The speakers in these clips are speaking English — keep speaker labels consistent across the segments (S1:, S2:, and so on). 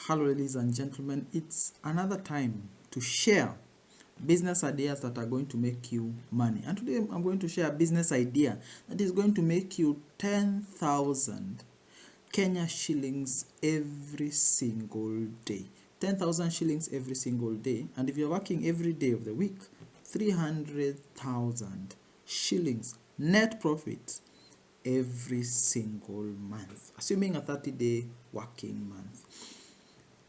S1: Hello, ladies and gentlemen. It's another time to share business ideas that are going to make you money. And today I'm going to share a business idea that is going to make you 10,000 Kenya shillings every single day. 10,000 shillings every single day. And if you're working every day of the week, 300,000 shillings net profit every single month, assuming a 30-day working month.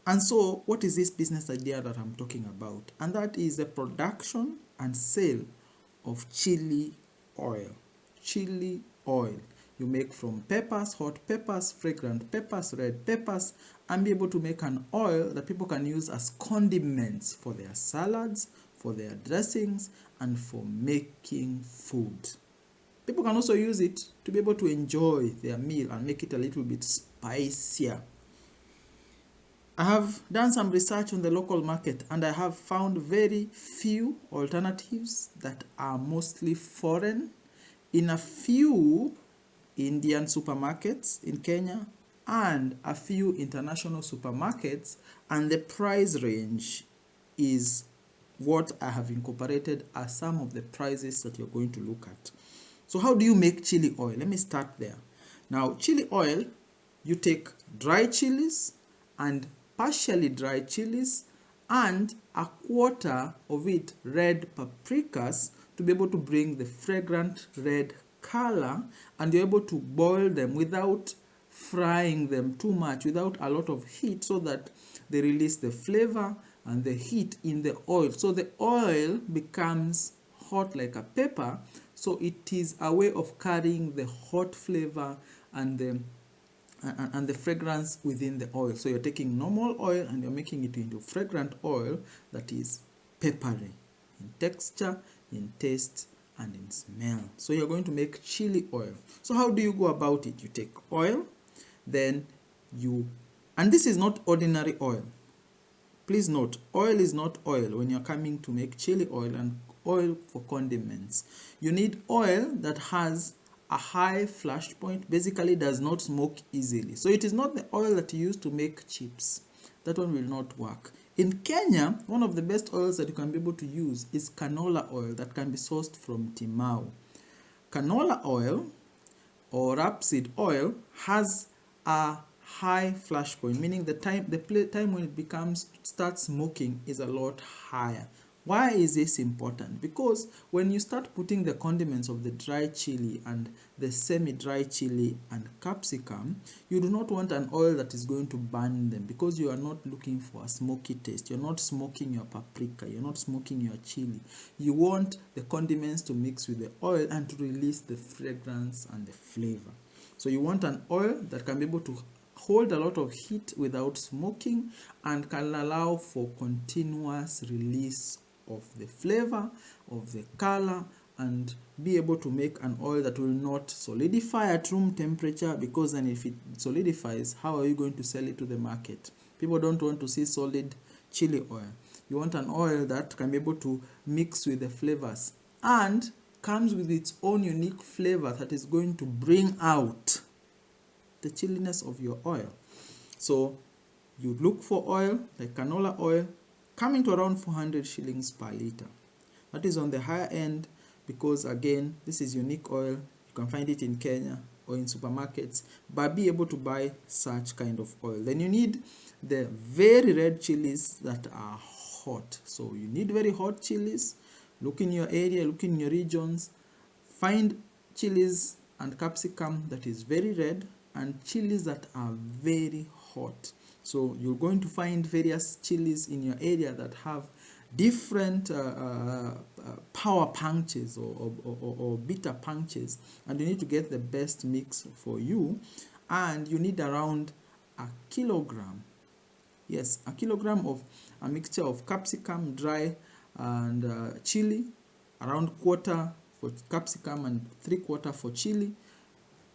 S1: And so, what is this business idea that I'm talking about? And that is the production and sale of chili oil. Chili oil. You make from peppers, hot peppers, fragrant peppers, red peppers, and be able to make an oil that people can use as condiments for their salads, for their dressings, and for making food. People can also use it to be able to enjoy their meal and make it a little bit spicier. I have done some research on the local market and I have found very few alternatives that are mostly foreign in a few Indian supermarkets in Kenya and a few international supermarkets, and the price range is what I have incorporated as some of the prices that you're going to look at. So how do you make chili oil? Let me start there. Now, chili oil, you take dry chilies and partially dry chilies and a quarter of it red paprikas to be able to bring the fragrant red color, and you're able to boil them without frying them too much, without a lot of heat, so that they release the flavor and the heat in the oil. So the oil becomes hot like a pepper, so it is a way of carrying the hot flavor and the fragrance within the oil. So you're taking normal oil and you're making it into fragrant oil that is peppery in texture, in taste, and in smell. So you're going to make chili oil. So how do you go about it? You take oil, then and this is not ordinary oil. Please note, oil is not oil when you're coming to make chili oil and oil for condiments. You need oil that has a high flash point, basically does not smoke easily. So it is not the oil that you use to make chips. That one will not work. In Kenya, one of the best oils that you can be able to use is canola oil that can be sourced from Timau. Canola oil or rapeseed oil has a high flash point, meaning the time when it starts smoking is a lot higher. Why is this important? Because when you start putting the condiments of the dry chili and the semi-dry chili and capsicum, you do not want an oil that is going to burn them, because you are not looking for a smoky taste. You're not smoking your paprika, you're not smoking your chili. You want the condiments to mix with the oil and to release the fragrance and the flavor. So you want an oil that can be able to hold a lot of heat without smoking and can allow for continuous release of the flavor, of the color, and be able to make an oil that will not solidify at room temperature, because then if it solidifies, how are you going to sell it to the market? People don't want to see solid chili oil. You want an oil that can be able to mix with the flavors and comes with its own unique flavor that is going to bring out the chilliness of your oil. So you look for oil like canola oil, coming to around 400 shillings per liter. That is on the higher end, because again, this is unique oil. You can find it in Kenya or in supermarkets, but be able to buy such kind of oil. Then you need the very red chilies that are hot. So you need very hot chilies. Look in your area, look in your regions, find chilies and capsicum that is very red and chilies that are very hot. So you're going to find various chilies in your area that have different power punches or bitter punches, and you need to get the best mix for you. And you need around a kilogram, yes, a kilogram of a mixture of capsicum, dry, and chili, around quarter for capsicum and 3/4 for chili,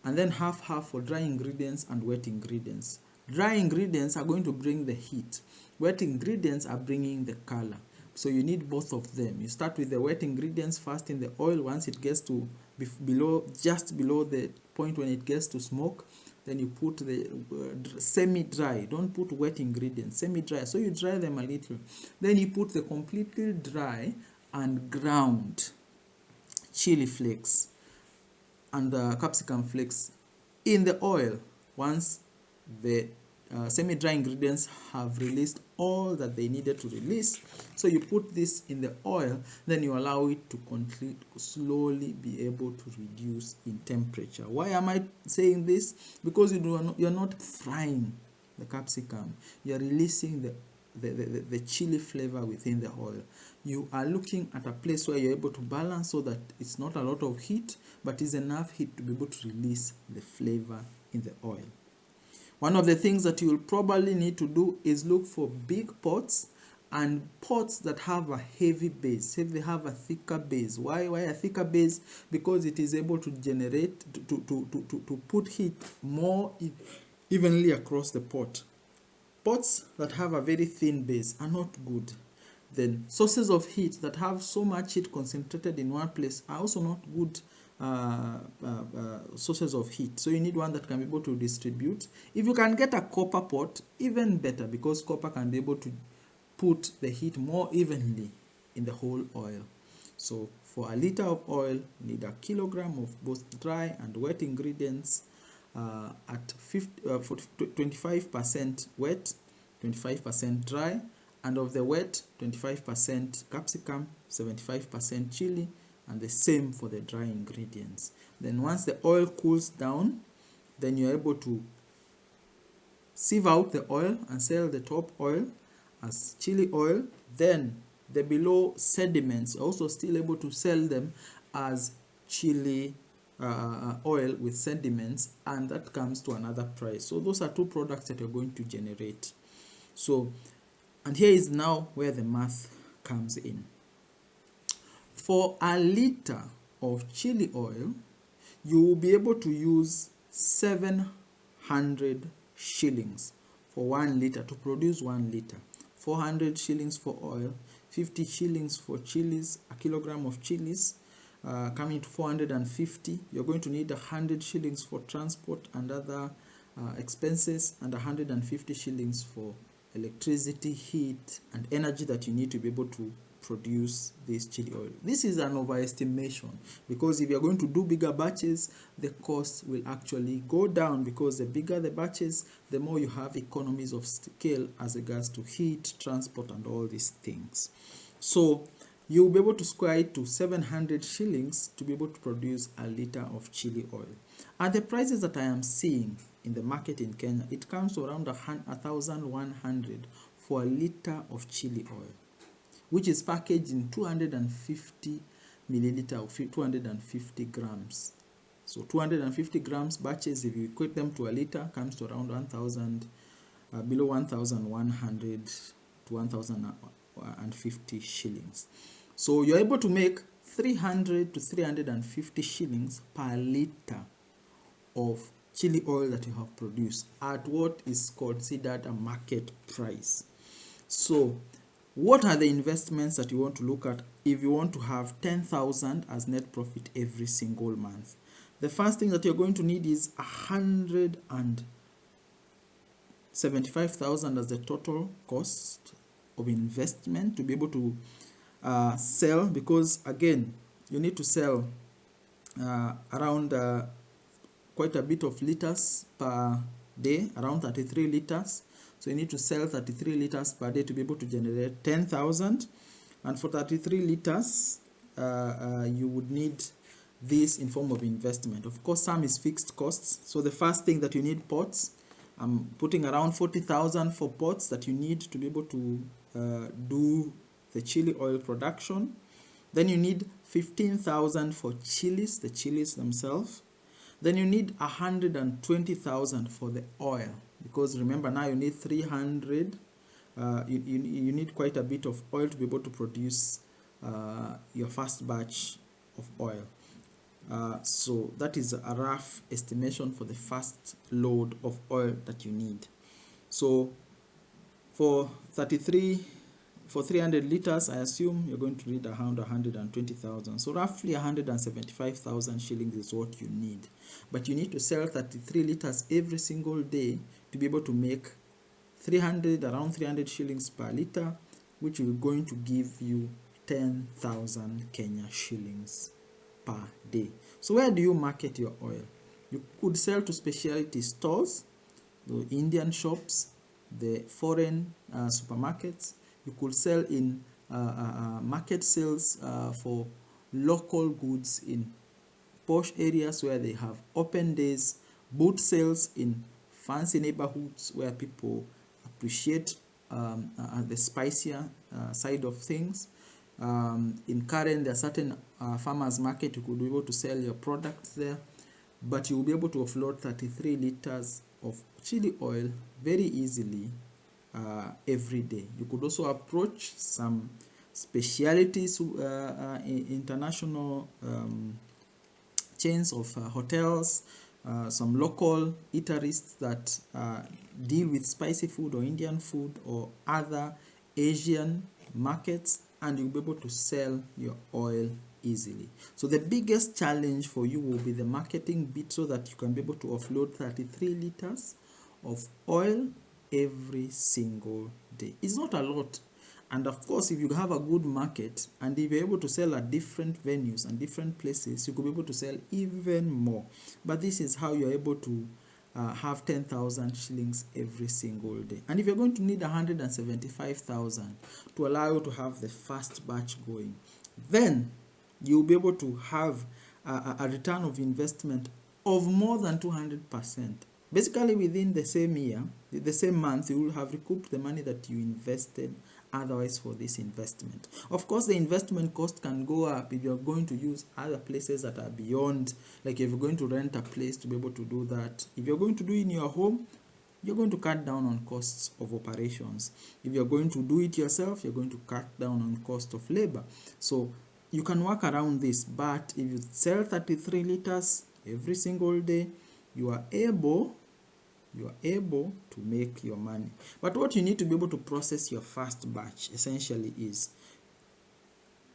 S1: and then half for dry ingredients and wet ingredients. Dry ingredients are going to bring the heat. Wet ingredients are bringing the color. So you need both of them. You start with the wet ingredients first in the oil. Once it gets to just below the point when it gets to smoke, then you put the semi-dry. Don't put wet ingredients, semi-dry. So you dry them a little. Then you put the completely dry and ground chili flakes and capsicum flakes in the oil. Once the semi-dry ingredients have released all that they needed to release, so you put this in the oil, then you allow it to slowly be able to reduce in temperature. Why am I saying this? Because you're not frying the capsicum, you're releasing the chili flavor within the oil. You are looking at a place where you're able to balance so that it's not a lot of heat, but is enough heat to be able to release the flavor in the oil. One of the things that you'll probably need to do is look for big pots and pots that have a heavy base. If they have a thicker base. Why a thicker base? Because it is able to generate, to put heat more evenly across the pot. Pots that have a very thin base are not good. Then sources of heat that have so much heat concentrated in one place are also not good sources of heat. So you need one that can be able to distribute. If you can get a copper pot, even better, because copper can be able to put the heat more evenly in the whole oil. So for a liter of oil, you need a kilogram of both dry and wet ingredients at 25% wet, 25% dry, and of the wet, 25% capsicum, 75% chili, and the same for the dry ingredients. Then once the oil cools down, then you're able to sieve out the oil and sell the top oil as chili oil. Then the below sediments, also still able to sell them as chili oil with sediments, and that comes to another price. So those are two products that you're going to generate. So, and here is now where the math comes in. For a liter of chili oil, you will be able to use 700 shillings for 1 liter to produce 1 liter. 400 shillings for oil, 50 shillings for chilies, a kilogram of chilies, coming to 450. You're going to need 100 shillings for transport and other expenses, and 150 shillings for electricity, heat, and energy that you need to be able to produce this chili oil. This is an overestimation, because if you're going to do bigger batches, the cost will actually go down, because the bigger the batches, the more you have economies of scale as regards to heat, transport, and all these things. So you'll be able to square it to 700 shillings to be able to produce a liter of chili oil. At the prices that I am seeing in the market in Kenya, it comes to around 1,100 for a liter of chili oil, which is packaged in 250 milliliter or 250 grams. So 250 grams batches, if you equate them to a liter, comes to around 1,000, below 1,100 to 1,050 shillings. So you're able to make 300 to 350 shillings per liter of chili oil that you have produced at what is considered a market price. So what are the investments that you want to look at if you want to have 10,000 as net profit every single month? The first thing that you're going to need is 175,000 as the total cost of investment to be able to sell, because again, you need to sell around quite a bit of liters per day, around 33 liters. So you need to sell 33 liters per day to be able to generate 10,000. And for 33 liters, you would need this in form of investment. Of course, some is fixed costs. So the first thing that you need, pots. I'm putting around 40,000 for pots that you need to be able to do the chili oil production. Then you need 15,000 for chilies, the chilies themselves. Then you need 120,000 for the oil, because remember now you need 300. You need quite a bit of oil to be able to produce your first batch of oil. So that is a rough estimation for the first load of oil that you need. So for 33 for 300 liters, I assume you're going to need around 120,000. So roughly 175,000 shillings is what you need. But you need to sell 33 liters every single day to be able to make around 300 shillings per liter, which is going to give you 10,000 Kenya shillings per day. So where do you market your oil? You could sell to specialty stores, the Indian shops, the foreign supermarkets. You could sell in market sales for local goods in posh areas where they have open days, boot sales in fancy neighborhoods where people appreciate the spicier side of things. In Karen, there are certain farmers market you could be able to sell your products there, but you will be able to offload 33 liters of chili oil very easily every day. You could also approach some specialities, international chains of hotels, some local eateries that deal with spicy food or Indian food or other Asian markets, and you'll be able to sell your oil easily. So the biggest challenge for you will be the marketing bit, so that you can be able to offload 33 liters of oil every single day. It's not a lot. And of course, if you have a good market and if you're able to sell at different venues and different places, you could be able to sell even more. But this is how you're able to have 10,000 shillings every single day. And if you're going to need 175,000 to allow you to have the first batch going, then you'll be able to have a return of investment of more than 200%. Basically, within the same year, the same month, you will have recouped the money that you invested otherwise for this investment. Of course, the investment cost can go up if you're going to use other places that are beyond, like if you're going to rent a place to be able to do that. If you're going to do it in your home, you're going to cut down on costs of operations. If you're going to do it yourself, you're going to cut down on cost of labor. So you can work around this, but if you sell 33 liters every single day, you are able to make your money. But what you need to be able to process your first batch essentially is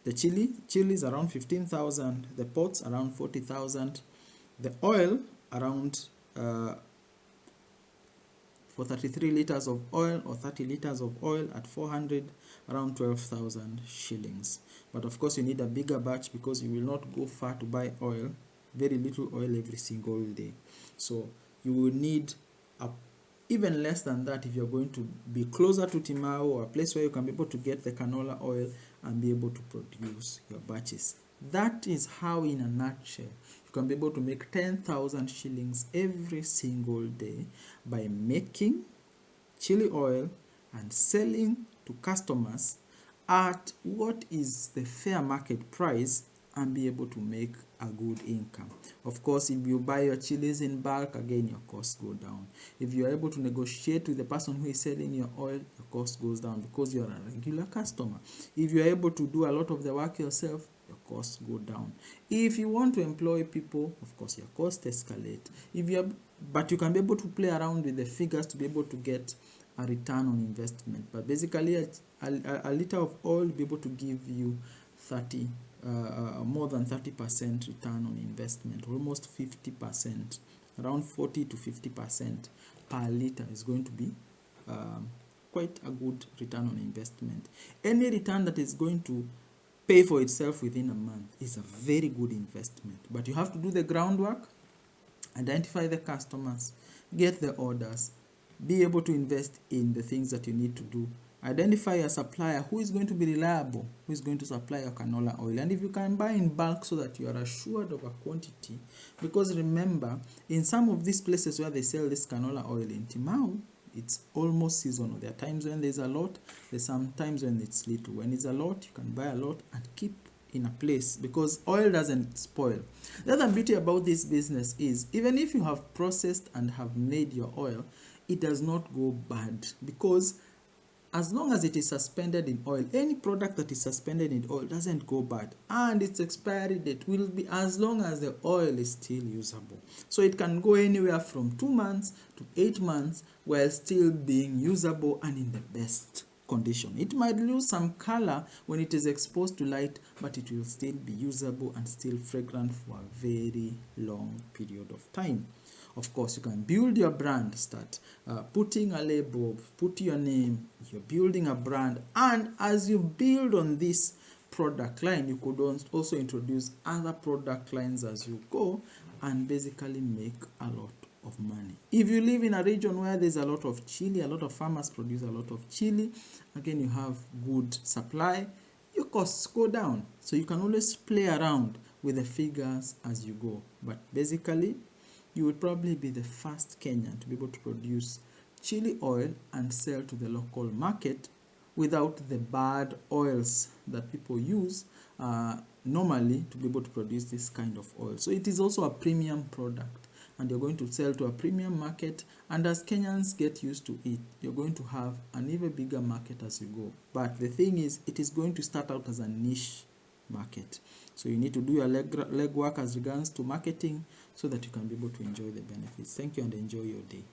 S1: the chili is around 15,000, the pots around 40,000, the oil around for 33 liters of oil or 30 liters of oil at 400, around 12,000 shillings. But of course you need a bigger batch because you will not go far to buy oil, very little oil every single day. So you will need even less than that if you're going to be closer to Timau, or a place where you can be able to get the canola oil and be able to produce your batches. That is how, in a nutshell, you can be able to make 10,000 shillings every single day by making chili oil and selling to customers at what is the fair market price and be able to make a good income. Of course, if you buy your chilies in bulk, again, your costs go down. If you are able to negotiate with the person who is selling your oil, your cost goes down because you are a regular customer. If you are able to do a lot of the work yourself, your costs go down. If you want to employ people, of course, your costs escalate. But you can be able to play around with the figures to be able to get a return on investment. But basically, a liter of oil will be able to give you more than 30% return on investment, almost 50%, around 40 to 50% per liter is going to be quite a good return on investment. Any return that is going to pay for itself within a month is a very good investment, but you have to do the groundwork, identify the customers, get the orders, be able to invest in the things that you need to do. Identify a supplier who is going to be reliable, who is going to supply your canola oil. And if you can buy in bulk so that you are assured of a quantity, because remember, in some of these places where they sell this canola oil in Timau, it's almost seasonal. There are times when there's a lot, there's some times when it's little. When it's a lot, you can buy a lot and keep in a place because oil doesn't spoil. The other beauty about this business is even if you have processed and have made your oil, it does not go bad, because as long as it is suspended in oil, any product that is suspended in oil doesn't go bad, and its expiry date will be as long as the oil is still usable. So it can go anywhere from 2 months to 8 months while still being usable and in the best condition. It might lose some color when it is exposed to light, but it will still be usable and still fragrant for a very long period of time. Of course, you can build your brand, start putting a label, put your name, you're building a brand, and as you build on this product line, you could also introduce other product lines as you go and basically make a lot of money. If you live in a region where there's a lot of chili, a lot of farmers produce a lot of chili, again you have good supply, your costs go down. So you can always play around with the figures as you go. But basically, you would probably be the first Kenyan to be able to produce chili oil and sell to the local market without the bad oils that people use normally to be able to produce this kind of oil. So it is also a premium product, and you're going to sell to a premium market, and as Kenyans get used to it, you're going to have an even bigger market as you go. But the thing is, it is going to start out as a niche market. So you need to do your legwork as regards to marketing so that you can be able to enjoy the benefits. Thank you and enjoy your day.